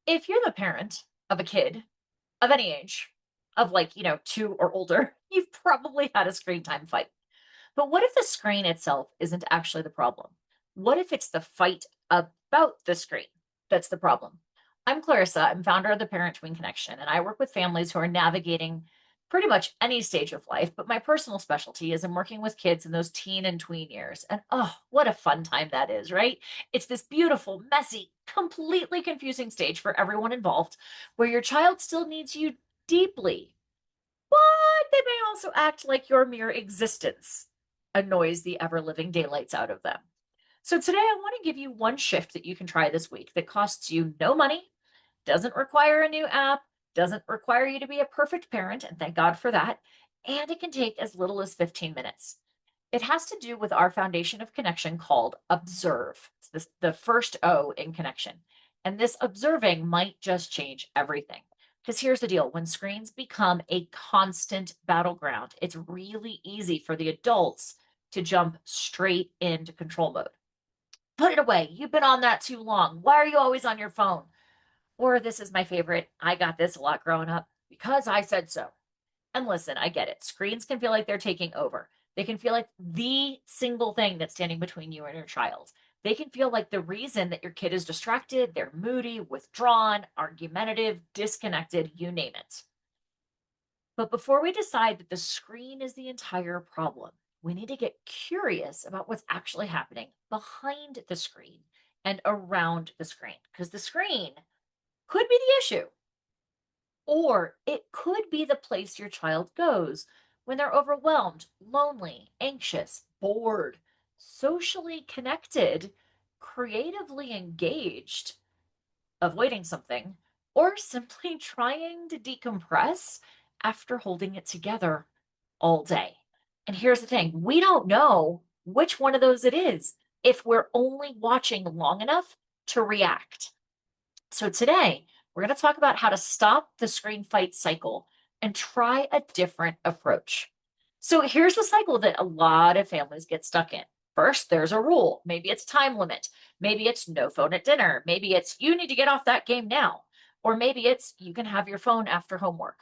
If you're the parent of a kid of any age, of like, 2 or older, you've probably had a screen time fight. But what if the screen itself isn't actually the problem? What if it's the fight about the screen that's the problem? I'm Clarissa. I'm founder of the Parent Tween Connection, and I work with families who are navigating pretty much any stage of life. But my personal specialty is in working with kids in those teen and tween years. And oh, what a fun time that is, right? It's this beautiful, messy, completely confusing stage for everyone involved where your child still needs you deeply, but they may also act like your mere existence annoys the ever living daylights out of them. So, today I want to give you one shift that you can try this week that costs you no money, doesn't require a new app, doesn't require you to be a perfect parent, and thank God for that. And it can take as little as 15 minutes. It has to do with our foundation of connection called observe. It's the first O in connection. And this observing might just change everything. Because here's the deal, when screens become a constant battleground, it's really easy for the adults to jump straight into control mode. Put it away. You've been on that too long. Why are you always on your phone? Or this is my favorite. I got this a lot growing up because I said so. And listen, I get it. Screens can feel like they're taking over. They can feel like the single thing that's standing between you and your child. They can feel like the reason that your kid is distracted, they're moody, withdrawn, argumentative, disconnected, you name it. But before we decide that the screen is the entire problem, we need to get curious about what's actually happening behind the screen and around the screen, because the screen could be the issue. Or it could be the place your child goes when they're overwhelmed, lonely, anxious, bored, socially connected, creatively engaged, avoiding something, or simply trying to decompress after holding it together all day. And here's the thing, we don't know which one of those it is if we're only watching long enough to react. So today, we're going to talk about how to stop the screen fight cycle and try a different approach. So here's the cycle that a lot of families get stuck in. First, there's a rule. Maybe it's time limit. Maybe it's no phone at dinner. Maybe it's you need to get off that game now. Or maybe it's you can have your phone after homework.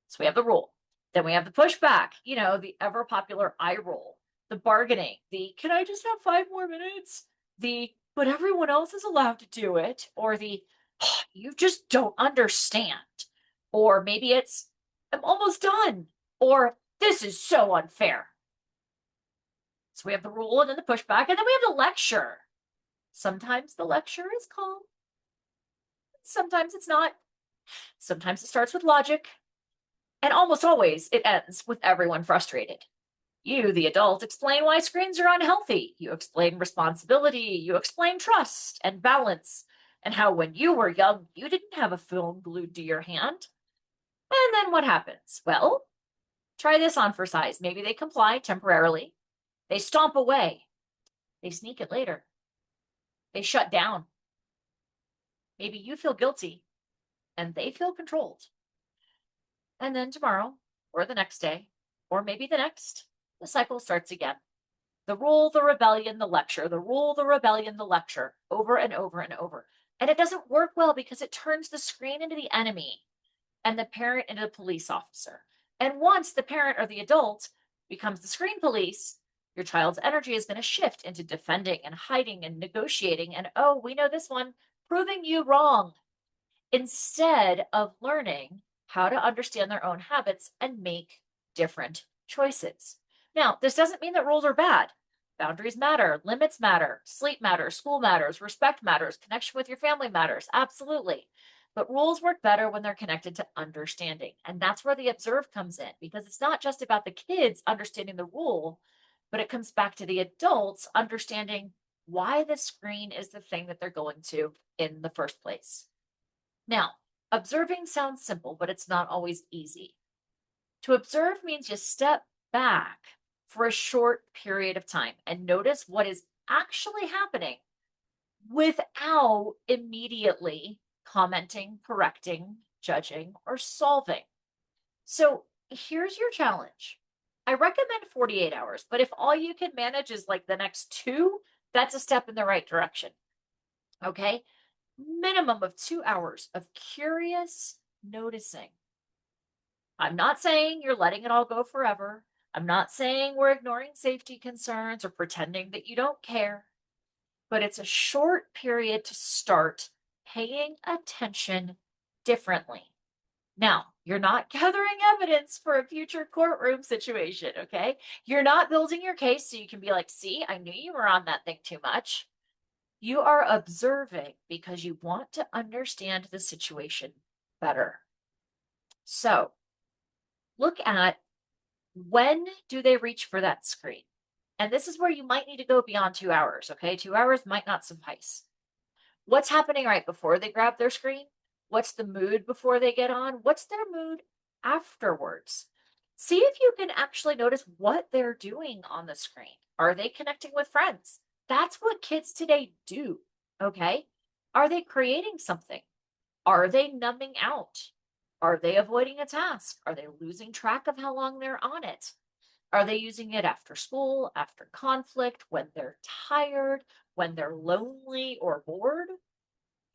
So we have the rule. Then we have the pushback, the ever popular eye roll, the bargaining, the can I just have 5 more minutes? The but everyone else is allowed to do it, or the you just don't understand. Or maybe it's I'm almost done, or this is so unfair. So we have the rule and then the pushback, and then we have the lecture. Sometimes the lecture is calm, sometimes it's not. Sometimes it starts with logic, and almost always it ends with everyone frustrated. You, the adult, explain why screens are unhealthy. You explain responsibility. You explain trust and balance, and how when you were young, you didn't have a phone glued to your hand. And then what happens? Well, try this on for size. Maybe they comply temporarily. They stomp away. They sneak it later. They shut down. Maybe you feel guilty and they feel controlled. And then tomorrow, or the next day, or maybe the next, the cycle starts again. The rule, the rebellion, the lecture, the rule, the rebellion, the lecture, over and over and over. And it doesn't work well because it turns the screen into the enemy and the parent into the police officer. And once the parent or the adult becomes the screen police, your child's energy is going to shift into defending and hiding and negotiating. And oh, we know this one, proving you wrong, instead of learning how to understand their own habits and make different choices. Now, this doesn't mean that rules are bad. Boundaries matter, limits matter, sleep matters, school matters, respect matters, connection with your family matters. Absolutely. But rules work better when they're connected to understanding. And that's where the observe comes in, because it's not just about the kids understanding the rule, but it comes back to the adults understanding why the screen is the thing that they're going to in the first place. Now, observing sounds simple, but it's not always easy. To observe means you step back for a short period of time and notice what is actually happening without immediately commenting, correcting, judging, or solving. So here's your challenge. I recommend 48 hours, but if all you can manage is like the next two, that's a step in the right direction. Okay. Minimum of 2 hours of curious noticing. I'm not saying you're letting it all go forever. I'm not saying we're ignoring safety concerns or pretending that you don't care, but it's a short period to start paying attention differently. Now, you're not gathering evidence for a future courtroom situation, okay? You're not building your case so you can be like, see, I knew you were on that thing too much. You are observing because you want to understand the situation better. So look at, when do they reach for that screen? And this is where you might need to go beyond 2 hours, okay? 2 hours might not suffice. What's happening right before they grab their screen? What's the mood before they get on? What's their mood afterwards? See if you can actually notice what they're doing on the screen. Are they connecting with friends? That's what kids today do, okay? Are they creating something? Are they numbing out? Are they avoiding a task? Are they losing track of how long they're on it? Are they using it after school, after conflict, when they're tired, when they're lonely or bored?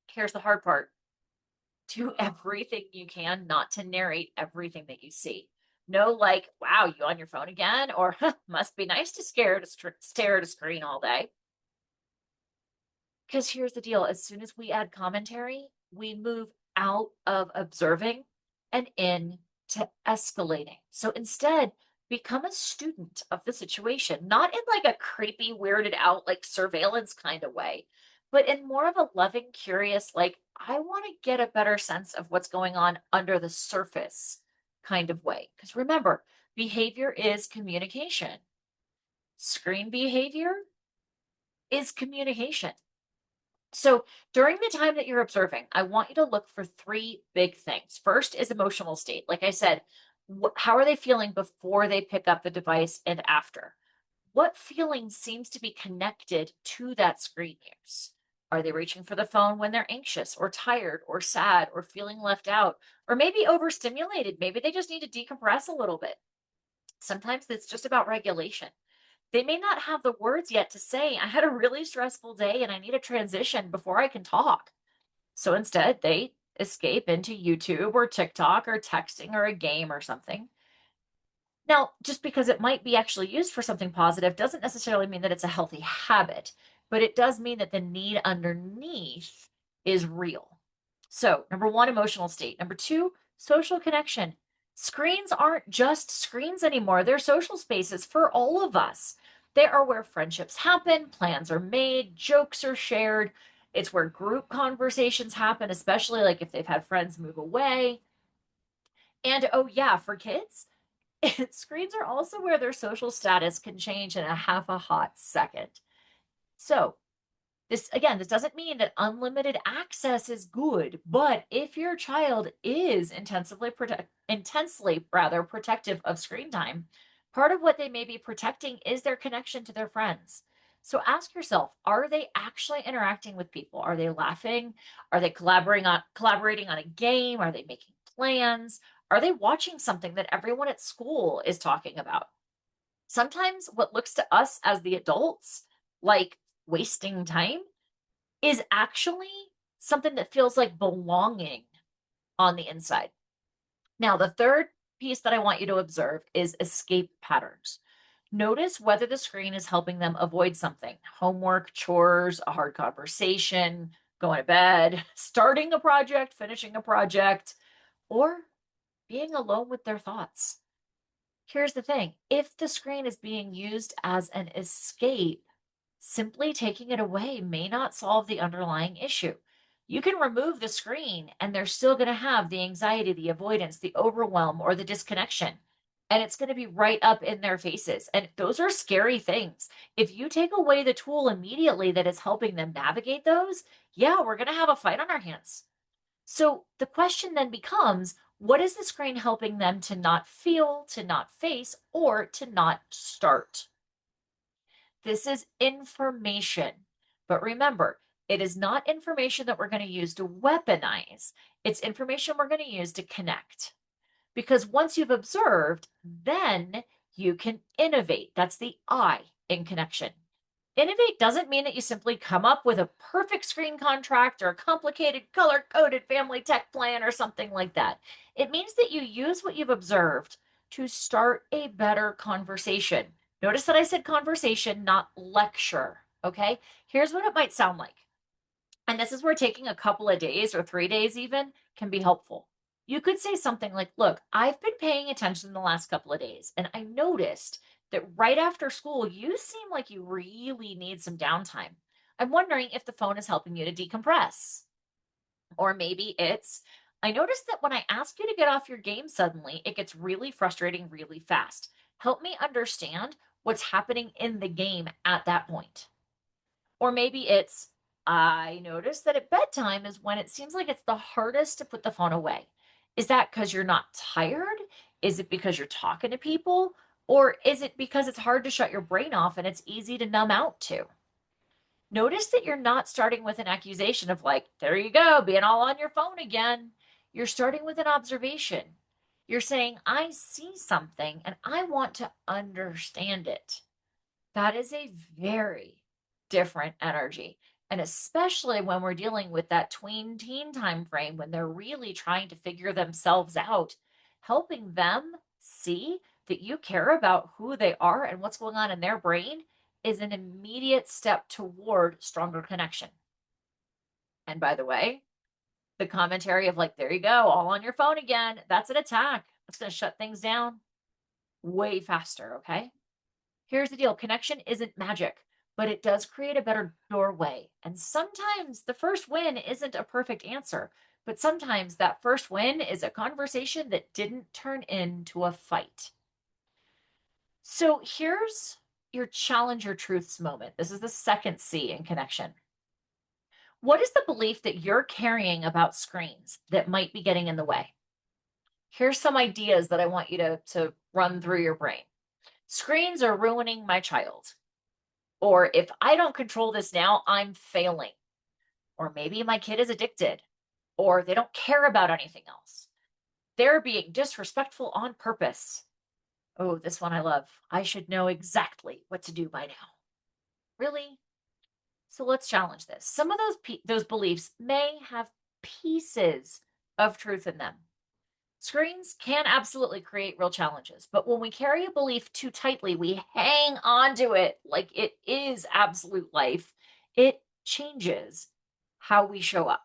Here's the hard part: do everything you can not to narrate everything that you see. No, like, wow, you on your phone again? Or huh, must be nice to stare at a screen all day. Because here's the deal: as soon as we add commentary, we move out of observing and into escalating. So instead, become a student of the situation, not in like a creepy, weirded out, like surveillance kind of way, but in more of a loving, curious, like, I want to get a better sense of what's going on under the surface kind of way. Because remember, behavior is communication, screen behavior is communication. So during the time that you're observing, I want you to look for three big things. First is emotional state. Like I said, how are they feeling before they pick up the device and after? What feeling seems to be connected to that screen use? Are they reaching for the phone when they're anxious or tired or sad or feeling left out or maybe overstimulated? Maybe they just need to decompress a little bit. Sometimes it's just about regulation. They may not have the words yet to say, I had a really stressful day and I need a transition before I can talk. So instead, they escape into YouTube or TikTok or texting or a game or something. Now, just because it might be actually used for something positive doesn't necessarily mean that it's a healthy habit, but it does mean that the need underneath is real. So, number one, emotional state. Number two, social connection. Screens aren't just screens anymore, they're social spaces for all of us. They are where friendships happen, plans are made, jokes are shared. It's where group conversations happen, especially like if they've had friends move away. And oh, yeah, for kids, screens are also where their social status can change in a half a hot second. So, this doesn't mean that unlimited access is good, but if your child is intensely rather protective of screen time, part of what they may be protecting is their connection to their friends. So ask yourself, are they actually interacting with people? Are they laughing? Are they collaborating on a game? Are they making plans? Are they watching something that everyone at school is talking about? Sometimes what looks to us as the adults like wasting time is actually something that feels like belonging on the inside. Now, the third piece that I want you to observe is escape patterns. Notice whether the screen is helping them avoid something: homework, chores, a hard conversation, going to bed, starting a project, finishing a project, or being alone with their thoughts. Here's the thing: if the screen is being used as an escape, simply taking it away may not solve the underlying issue. You can remove the screen and they're still going to have the anxiety, the avoidance, the overwhelm, or the disconnection. And it's going to be right up in their faces. And those are scary things. If you take away the tool immediately that is helping them navigate those, yeah, we're going to have a fight on our hands. So the question then becomes, what is the screen helping them to not feel, to not face, or to not start? This is information. But remember, it is not information that we're going to use to weaponize. It's information we're going to use to connect. Because once you've observed, then you can innovate. That's the I in connection. Innovate doesn't mean that you simply come up with a perfect screen contract or a complicated color coded family tech plan or something like that. It means that you use what you've observed to start a better conversation. Notice that I said conversation, not lecture. Okay. Here's what it might sound like. And this is where taking a couple of days or 3 days even can be helpful. You could say something like, look, I've been paying attention the last couple of days, and I noticed that right after school, you seem like you really need some downtime. I'm wondering if the phone is helping you to decompress. Or maybe it's, I noticed that when I ask you to get off your game suddenly, it gets really frustrating really fast. Help me understand what's happening in the game at that point. Or maybe it's, I notice that at bedtime is when it seems like it's the hardest to put the phone away. Is that because you're not tired? Is it because you're talking to people? Or is it because it's hard to shut your brain off and it's easy to numb out to? Notice that you're not starting with an accusation of, like, there you go, being all on your phone again. You're starting with an observation. You're saying, I see something and I want to understand it. That is a very different energy. And especially when we're dealing with that tween teen time frame when they're really trying to figure themselves out, helping them see that you care about who they are and what's going on in their brain is an immediate step toward stronger connection. And by the way, the commentary of, like, there you go, all on your phone again, that's an attack. It's going to shut things down way faster. Okay. Here's the deal, connection isn't magic, but it does create a better doorway. And sometimes the first win isn't a perfect answer, but sometimes that first win is a conversation that didn't turn into a fight. So here's your challenge your truths moment. This is the second C in connection. What is the belief that you're carrying about screens that might be getting in the way? Here's some ideas that I want you to run through your brain. Screens are ruining my child. Or if I don't control this now, I'm failing. Or maybe my kid is addicted. Or they don't care about anything else. They're being disrespectful on purpose. Oh, this one I love. I should know exactly what to do by now. Really? So let's challenge this. Some of those beliefs may have pieces of truth in them. Screens can absolutely create real challenges, but when we carry a belief too tightly, we hang on to it like it is absolute life. It changes how we show up.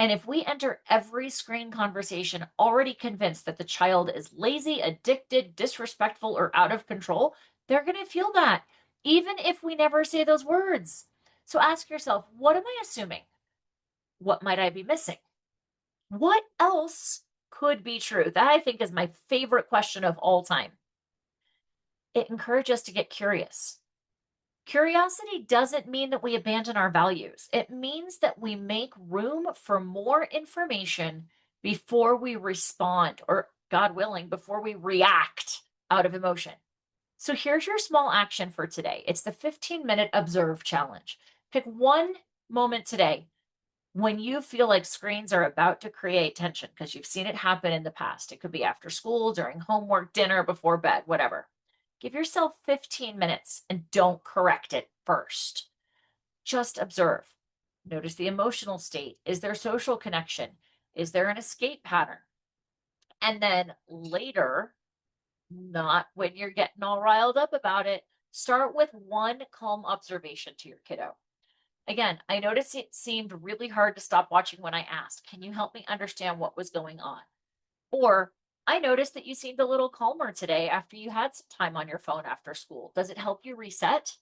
And if we enter every screen conversation already convinced that the child is lazy, addicted, disrespectful, or out of control, they're going to feel that, even if we never say those words. So ask yourself, what am I assuming? What might I be missing? What else could be true? That, I think, is my favorite question of all time. It encourages us to get curious. Curiosity doesn't mean that we abandon our values. It means that we make room for more information before we respond, or, God willing, before we react out of emotion. So here's your small action for today. It's the 15-minute observe challenge. Pick one moment today when you feel like screens are about to create tension, because you've seen it happen in the past. It could be after school, during homework, dinner, before bed, whatever. Give yourself 15 minutes and don't correct it first. Just observe. Notice the emotional state. Is there social connection? Is there an escape pattern? And then later, not when you're getting all riled up about it, start with one calm observation to your kiddo. Again, I noticed it seemed really hard to stop watching when I asked, can you help me understand what was going on? Or, I noticed that you seemed a little calmer today after you had some time on your phone after school. Does it help you reset?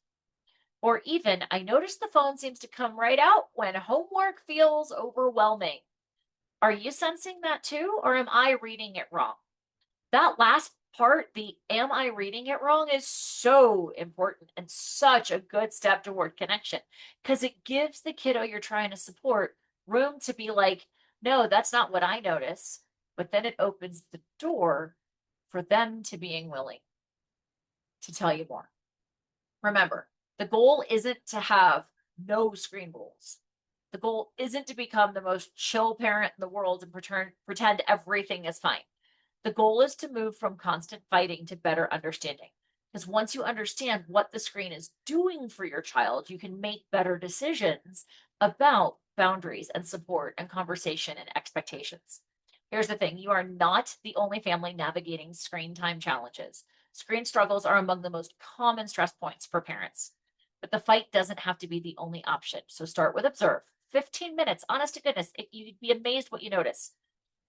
Or even, I noticed the phone seems to come right out when homework feels overwhelming. Are you sensing that too, or am I reading it wrong? That last part, the am I reading it wrong, is so important and such a good step toward connection, because it gives the kiddo you're trying to support room to be like, no, that's not what I notice. But then it opens the door for them to being willing to tell you more. Remember, the goal isn't to have no screen rules. The goal isn't to become the most chill parent in the world and pretend everything is fine. The goal is to move from constant fighting to better understanding. Because once you understand what the screen is doing for your child, you can make better decisions about boundaries and support and conversation and expectations. Here's the thing, you are not the only family navigating screen time challenges. Screen struggles are among the most common stress points for parents. But the fight doesn't have to be the only option. So start with observe. 15 minutes, honest to goodness, you'd be amazed what you notice.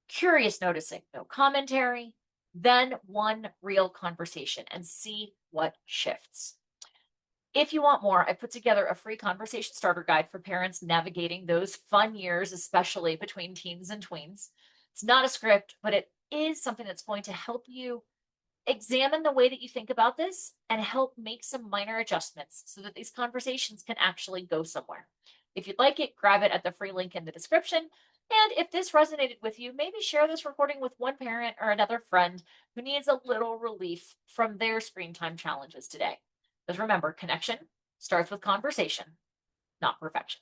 Curious noticing, no commentary, then one real conversation and see what shifts. If you want more, I put together a free conversation starter guide for parents navigating those fun years, especially between teens and tweens. It's not a script, but it is something that's going to help you examine the way that you think about this and help make some minor adjustments so that these conversations can actually go somewhere. If you'd like it, grab it at the free link in the description. And if this resonated with you, maybe share this recording with one parent or another friend who needs a little relief from their screen time challenges today. Because remember, connection starts with conversation, not perfection.